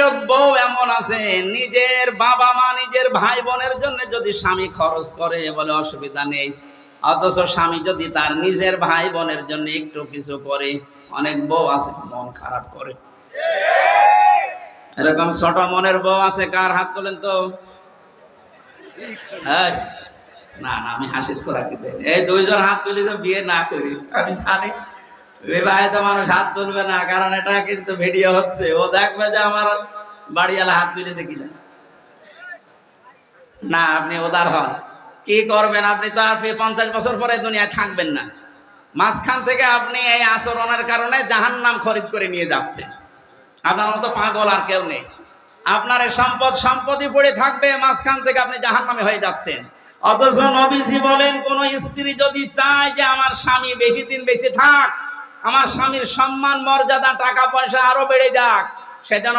লোক বউ এমন আছে, নিজের বাবা মা নিজের ভাই বোনের জন্য যদি স্বামী খরচ করে বলে অসুবিধা নেই, অথচ স্বামী যদি তার নিজের ভাই বোনের জন্য একটু কিছু করে, অনেক বউ আছে মন খারাপ করে। এরকম ছোট মনের বউ আছে? কার হাত তোলেন তো। না না, আমি হাসির খোরাকি দেই। এই দুইজন হাত তুলেছে বিয়ে না করি, আমি জানি বিবাহিত মানুষ হাত তুলবে না, কারণ এটা কিন্তু ভিডিও হচ্ছে, ও দেখবে যে আমার বাড়িওয়ালা হাত তুলেছে কিনা। না, আপনি উদার হন। কি করবেন আপনি? তো আপনি 50 বছর পরে দুনিয়ায় থাকবেন না। মাঝখান থেকে আপনি এই আচরণের কারণে জাহান্নাম খরিদ করে নিয়ে যাচ্ছে। আপনার মতো পাগল আর কেউ নেই। আপনার এই সম্পত্তি পড়ে থাকবে, মাঝখান থেকে আপনি জাহান্নামে হয়ে যাচ্ছেন। অথচ নবীজি বলেন, কোন স্ত্রী যদি চায় যে আমার স্বামী বেশি দিন বেঁচে থাক, আমার স্বামীর সম্মান মর্যাদা টাকা পয়সা আরো বেড়ে যাক, সেজন্য